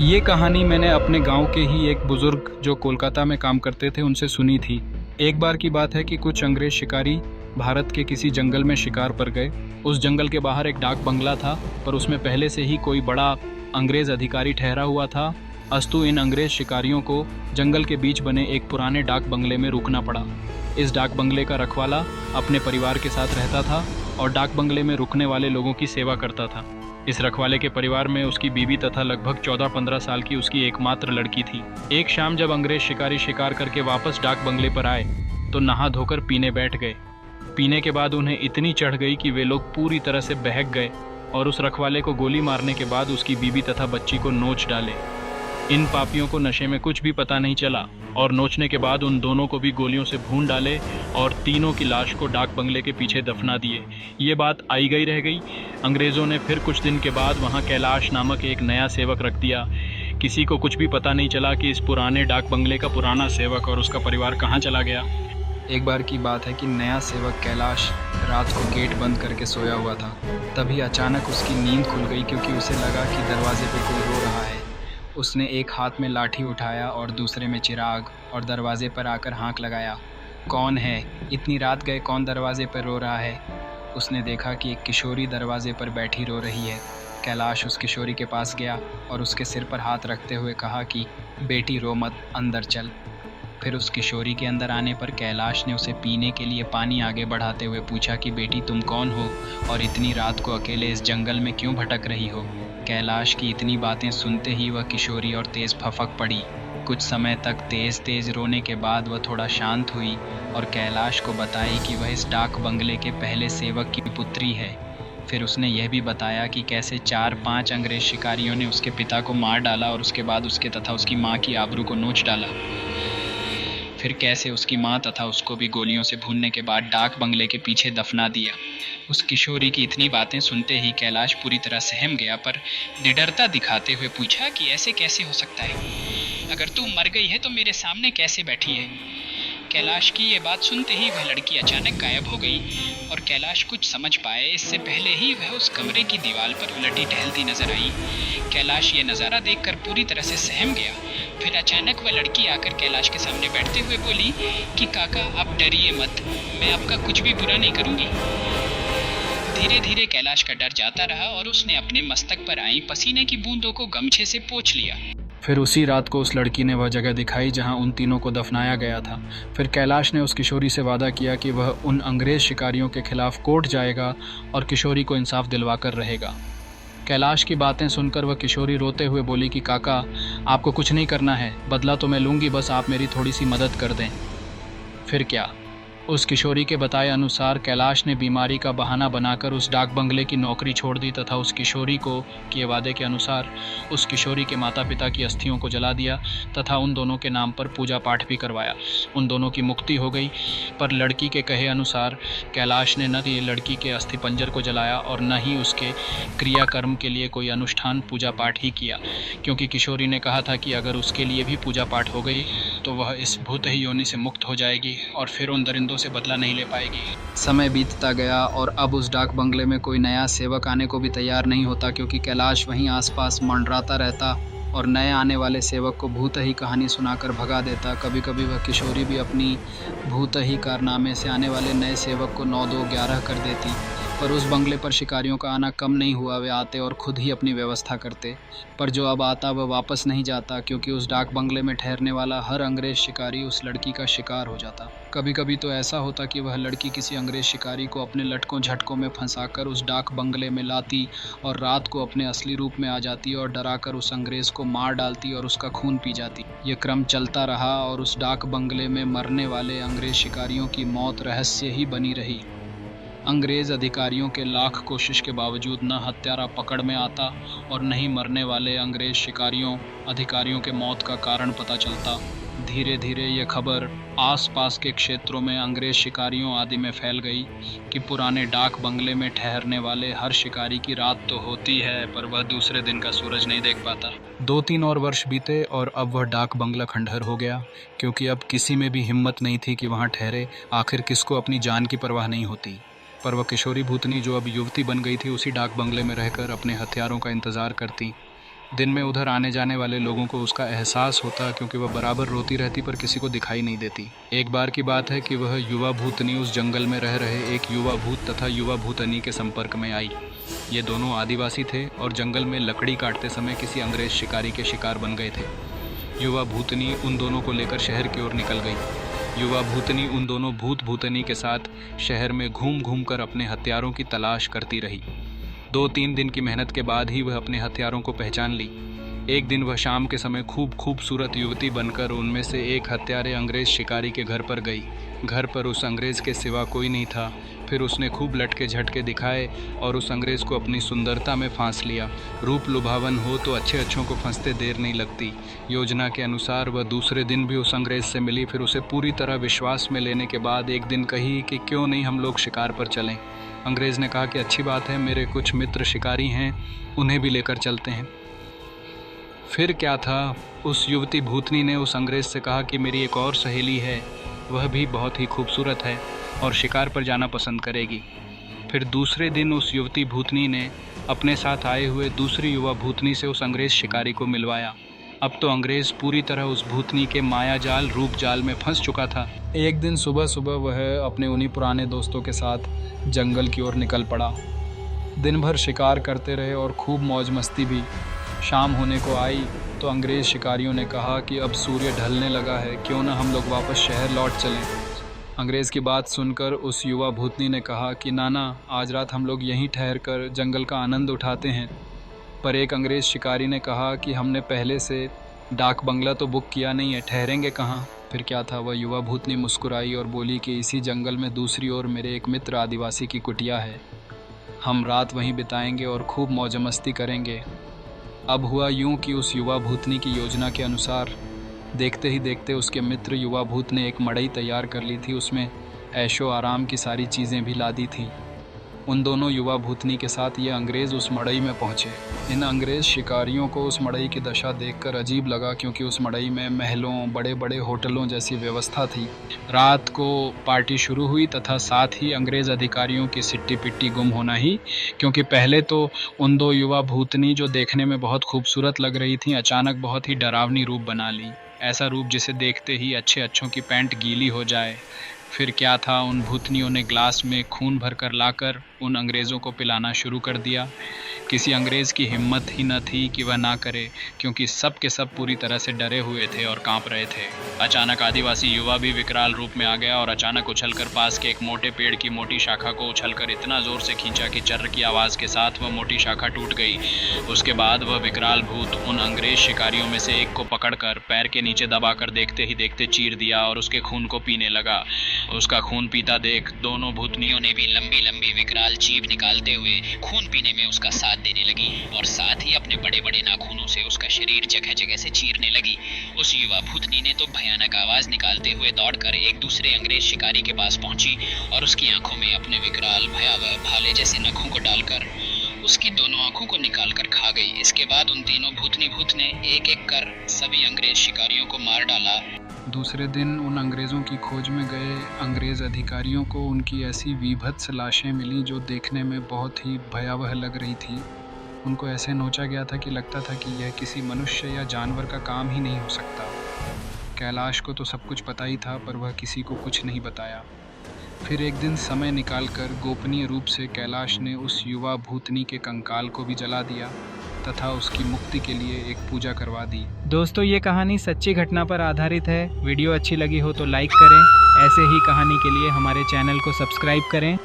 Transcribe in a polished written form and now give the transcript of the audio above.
ये कहानी मैंने अपने गांव के ही एक बुजुर्ग जो कोलकाता में काम करते थे उनसे सुनी थी। एक बार की बात है कि कुछ अंग्रेज शिकारी भारत के किसी जंगल में शिकार पर गए। उस जंगल के बाहर एक डाक बंगला था, पर उसमें पहले से ही कोई बड़ा अंग्रेज अधिकारी ठहरा हुआ था। अस्तु इन अंग्रेज शिकारियों को जंगल के बीच बने एक पुराने डाक बंगले में रुकना पड़ा। इस डाक बंगले का रखवाला अपने परिवार के साथ रहता था और डाक बंगले में रुकने वाले लोगों की सेवा करता था। इस रखवाले के परिवार में उसकी बीवी तथा लगभग 14-15 साल की उसकी एकमात्र लड़की थी। एक शाम जब अंग्रेज शिकारी शिकार करके वापस डाक बंगले पर आए तो नहा धोकर पीने बैठ गए। पीने के बाद उन्हें इतनी चढ़ गई कि वे लोग पूरी तरह से बहक गए और उस रखवाले को गोली मारने के बाद उसकी बीवी तथा बच्ची को नोच डाले। इन पापियों को नशे में कुछ भी पता नहीं चला और नोचने के बाद उन दोनों को भी गोलियों से भून डाले और तीनों की लाश को डाक बंगले के पीछे दफना दिए। ये बात आई गई रह गई। अंग्रेज़ों ने फिर कुछ दिन के बाद वहाँ कैलाश नामक एक नया सेवक रख दिया। किसी को कुछ भी पता नहीं चला कि इस पुराने डाक बंगले का पुराना सेवक और उसका परिवार कहाँ चला गया। एक बार की बात है कि नया सेवक कैलाश रात को गेट बंद करके सोया हुआ था। तभी अचानक उसकी नींद खुल गई क्योंकि उसे लगा कि दरवाजे पर कोई रो रहा है। उसने एक हाथ में लाठी उठाया और दूसरे में चिराग और दरवाजे पर आकर हाँक लगाया। कौन है? इतनी रात गए कौन दरवाजे पर रो रहा है? उसने देखा कि एक किशोरी दरवाजे पर बैठी रो रही है। कैलाश उस किशोरी के पास गया और उसके सिर पर हाथ रखते हुए कहा कि बेटी रो मत, अंदर चल। फिर उस किशोरी के अंदर आने पर कैलाश ने उसे पीने के लिए पानी आगे बढ़ाते हुए पूछा कि बेटी तुम कौन हो और इतनी रात को अकेले इस जंगल में क्यों भटक रही हो? कैलाश की इतनी बातें सुनते ही वह किशोरी और तेज फफक पड़ी। कुछ समय तक तेज तेज रोने के बाद वह थोड़ा शांत हुई और कैलाश को बताई कि वह इस डाक बंगले के पहले सेवक की पुत्री है। फिर उसने यह भी बताया कि कैसे 4-5 अंग्रेज शिकारियों ने उसके पिता को मार डाला और उसके बाद उसके तथा उसकी माँ की आबरू को नोच डाला। फिर कैसे उसकी माँ तथा उसको भी गोलियों से भूनने के बाद डाक बंगले के पीछे दफना दिया। उस किशोरी की इतनी बातें सुनते ही कैलाश पूरी तरह सहम गया, पर निडरता दिखाते हुए पूछा कि ऐसे कैसे हो सकता है? अगर तू मर गई है तो मेरे सामने कैसे बैठी है? कैलाश की ये बात सुनते ही वह लड़की अचानक गायब हो गई और कैलाश कुछ समझ पाए इससे पहले ही वह उस कमरे की दीवार पर उलटी टहलती नजर आई। कैलाश ये नज़ारा देखकर पूरी तरह से सहम गया। फिर अचानक वह लड़की आकर कैलाश के सामने बैठते हुए बोली कि काका आप डरिए मत, मैं आपका कुछ भी बुरा नहीं करूँगी। धीरे धीरे कैलाश का डर जाता रहा और उसने अपने मस्तक पर आई पसीने की बूंदों को गमछे से पोंछ लिया। फिर उसी रात को उस लड़की ने वह जगह दिखाई जहां उन तीनों को दफनाया गया था। फिर कैलाश ने उस किशोरी से वादा किया कि वह उन अंग्रेज शिकारियों के खिलाफ कोर्ट जाएगा और किशोरी को इंसाफ दिलवा कर रहेगा। कैलाश की बातें सुनकर वह किशोरी रोते हुए बोली कि काका आपको कुछ नहीं करना है, बदला तो मैं लूँगी, बस आप मेरी थोड़ी सी मदद कर दें। फिर क्या? उस किशोरी के बताए अनुसार कैलाश ने बीमारी का बहाना बनाकर उस डाक बंगले की नौकरी छोड़ दी तथा उस किशोरी को किए वादे के अनुसार उस किशोरी के माता पिता की अस्थियों को जला दिया तथा उन दोनों के नाम पर पूजा पाठ भी करवाया। उन दोनों की मुक्ति हो गई, पर लड़की के कहे अनुसार कैलाश ने न ये लड़की के अस्थि पंजर को जलाया और न ही उसके क्रियाकर्म के लिए कोई अनुष्ठान पूजा पाठ ही किया, क्योंकि किशोरी ने कहा था कि अगर उसके लिए भी पूजा पाठ हो गई तो वह इस भूत ही योनि से मुक्त हो जाएगी और फिर उन दरिंदों से बदला नहीं ले पाएगी। समय बीतता गया और अब उस डाक बंगले में कोई नया सेवक आने को भी तैयार नहीं होता, क्योंकि कैलाश वहीं आसपास मंडराता रहता और नए आने वाले सेवक को भूत ही कहानी सुनाकर भगा देता। कभी कभी वह किशोरी भी अपनी भूत ही कारनामे से आने वाले नए सेवक को 9-2-11 कर देती। पर उस बंगले पर शिकारियों का आना कम नहीं हुआ। वे आते और खुद ही अपनी व्यवस्था करते, पर जो अब आता वह वापस नहीं जाता, क्योंकि उस डाक बंगले में ठहरने वाला हर अंग्रेज शिकारी उस लड़की का शिकार हो जाता। कभी कभी तो ऐसा होता कि वह लड़की किसी अंग्रेज शिकारी को अपने लटकों झटकों में फंसाकर उस डाक बंगले में लाती और रात को अपने असली रूप में आ जाती और डराकर उस अंग्रेज को मार डालती और उसका खून पी जाती। ये क्रम चलता रहा और उस डाक बंगले में मरने वाले अंग्रेज शिकारियों की मौत रहस्य ही बनी रही। अंग्रेज़ अधिकारियों के लाख कोशिश के बावजूद न हत्यारा पकड़ में आता और न ही मरने वाले अंग्रेज़ शिकारियों अधिकारियों के मौत का कारण पता चलता। धीरे धीरे ये खबर आसपास के क्षेत्रों में अंग्रेज़ शिकारियों आदि में फैल गई कि पुराने डाक बंगले में ठहरने वाले हर शिकारी की रात तो होती है, पर वह दूसरे दिन का सूरज नहीं देख पाता। 2-3 और वर्ष बीते और अब वह डाक बंगला खंडहर हो गया, क्योंकि अब किसी में भी हिम्मत नहीं थी कि वहाँ ठहरे। आखिर किसको अपनी जान की परवाह नहीं होती। पर वह किशोरी भूतनी जो अब युवती बन गई थी उसी डाक बंगले में रहकर अपने हथियारों का इंतज़ार करती। दिन में उधर आने जाने वाले लोगों को उसका एहसास होता, क्योंकि वह बराबर रोती रहती पर किसी को दिखाई नहीं देती। एक बार की बात है कि वह युवा भूतनी उस जंगल में रह रहे एक युवा भूत तथा युवा भूतनी के संपर्क में आई। ये दोनों आदिवासी थे और जंगल में लकड़ी काटते समय किसी अंग्रेज शिकारी के शिकार बन गए थे। युवा भूतनी उन दोनों को लेकर शहर की ओर निकल गई। युवा भूतनी उन दोनों भूत भूतनी के साथ शहर में घूम घूम कर अपने हथियारों की तलाश करती रही। 2-3 दिन की मेहनत के बाद ही वह अपने हथियारों को पहचान ली। एक दिन वह शाम के समय खूबसूरत युवती बनकर उनमें से एक हत्यारे अंग्रेज शिकारी के घर पर गई। घर पर उस अंग्रेज के सिवा कोई नहीं था। फिर उसने खूब लटके झटके दिखाए और उस अंग्रेज को अपनी सुंदरता में फांस लिया। रूप लुभावन हो तो अच्छों को फंसते देर नहीं लगती। योजना के अनुसार वह दूसरे दिन भी उस अंग्रेज से मिली। फिर उसे पूरी तरह विश्वास में लेने के बाद एक दिन कही कि क्यों नहीं हम लोग शिकार पर चलें। अंग्रेज़ ने कहा कि अच्छी बात है, मेरे कुछ मित्र शिकारी हैं, उन्हें भी लेकर चलते हैं। फिर क्या था, उस युवती भूतनी ने उस अंग्रेज़ से कहा कि मेरी एक और सहेली है, वह भी बहुत ही खूबसूरत है और शिकार पर जाना पसंद करेगी। फिर दूसरे दिन उस युवती भूतनी ने अपने साथ आए हुए दूसरी युवा भूतनी से उस अंग्रेज़ शिकारी को मिलवाया। अब तो अंग्रेज़ पूरी तरह उस भूतनी के माया जाल रूप जाल में फंस चुका था। एक दिन सुबह वह अपने उन्हीं पुराने दोस्तों के साथ जंगल की ओर निकल पड़ा। दिन भर शिकार करते रहे और खूब मौज मस्ती भी। शाम होने को आई तो अंग्रेज़ शिकारियों ने कहा कि अब सूर्य ढलने लगा है, क्यों ना हम लोग वापस शहर लौट चलें। अंग्रेज़ की बात सुनकर उस युवा भूतनी ने कहा कि नाना, आज रात हम लोग यहीं ठहर कर जंगल का आनंद उठाते हैं। पर एक अंग्रेज़ शिकारी ने कहा कि हमने पहले से डाक बंगला तो बुक किया नहीं है, ठहरेंगे कहाँ। फिर क्या था, वह युवा भूतनी मुस्कुराई और बोली कि इसी जंगल में दूसरी ओर मेरे एक मित्र आदिवासी की कुटिया है, हम रात वहीं बिताएंगे और खूब मौज मस्ती करेंगे। अब हुआ यूं कि उस युवा भूतनी की योजना के अनुसार देखते ही देखते उसके मित्र युवा भूत ने एक मड़ई तैयार कर ली थी। उसमें ऐशो आराम की सारी चीज़ें भी ला दी थीं। उन दोनों युवा भूतनी के साथ ये अंग्रेज़ उस मड़ई में पहुँचे। इन अंग्रेज़ शिकारियों को उस मड़ई की दशा देखकर अजीब लगा, क्योंकि उस मड़ई में महलों, बड़े बड़े होटलों जैसी व्यवस्था थी। रात को पार्टी शुरू हुई तथा साथ ही अंग्रेज़ अधिकारियों की सिट्टी पिट्टी गुम होना ही, क्योंकि पहले तो उन दो युवा भूतनी जो देखने में बहुत खूबसूरत लग रही थीं, अचानक बहुत ही डरावनी रूप बना ली। ऐसा रूप जिसे देखते ही अच्छों की पैंट गीली हो जाए। फिर क्या था, उन भूतनियों ने ग्लास में खून भरकर लाकर उन अंग्रेज़ों को पिलाना शुरू कर दिया। किसी अंग्रेज़ की हिम्मत ही न थी कि वह ना करे, क्योंकि सब के सब पूरी तरह से डरे हुए थे और कांप रहे थे। अचानक आदिवासी युवा भी विकराल रूप में आ गया और अचानक उछलकर पास के एक मोटे पेड़ की मोटी शाखा को उछलकर इतना जोर से खींचा कि चर्र की आवाज़ के साथ वह मोटी शाखा टूट गई। उसके बाद वह विकराल भूत उन अंग्रेज़ शिकारियों में से एक को पकड़कर पैर के नीचे दबाकर देखते ही देखते चीर दिया और उसके खून को पीने लगा। उसका खून पीता देख दोनों भूतनियों ने भी लंबी लंबी विकराल जीभ निकालते हुए खून पीने में उसका साथ देने लगी और साथ ही अपने बड़े बड़े नाखूनों से उसका शरीर जगह जगह से चीरने लगी। उस युवा भूतनी ने तो भयानक आवाज निकालते हुए दौड़कर एक दूसरे अंग्रेज शिकारी के पास पहुंची और उसकी आंखों में अपने विकराल भयावह भाले जैसे नखों को डालकर उसकी दोनों आंखों को निकालकर खा गई। इसके बाद उन तीनों भूतनी भूत ने एक एक कर सभी अंग्रेज शिकारियों को मार डाला। दूसरे दिन उन अंग्रेज़ों की खोज में गए अंग्रेज़ अधिकारियों को उनकी ऐसी वीभत्स लाशें मिली जो देखने में बहुत ही भयावह लग रही थी। उनको ऐसे नोचा गया था कि लगता था कि यह किसी मनुष्य या जानवर का काम ही नहीं हो सकता। कैलाश को तो सब कुछ पता ही था, पर वह किसी को कुछ नहीं बताया। फिर एक दिन समय निकालकर गोपनीय रूप से कैलाश ने उस युवा भूतनी के कंकाल को भी जला दिया तथा उसकी मुक्ति के लिए एक पूजा करवा दी। दोस्तों, ये कहानी सच्ची घटना पर आधारित है। वीडियो अच्छी लगी हो तो लाइक करें। ऐसे ही कहानी के लिए हमारे चैनल को सब्सक्राइब करें।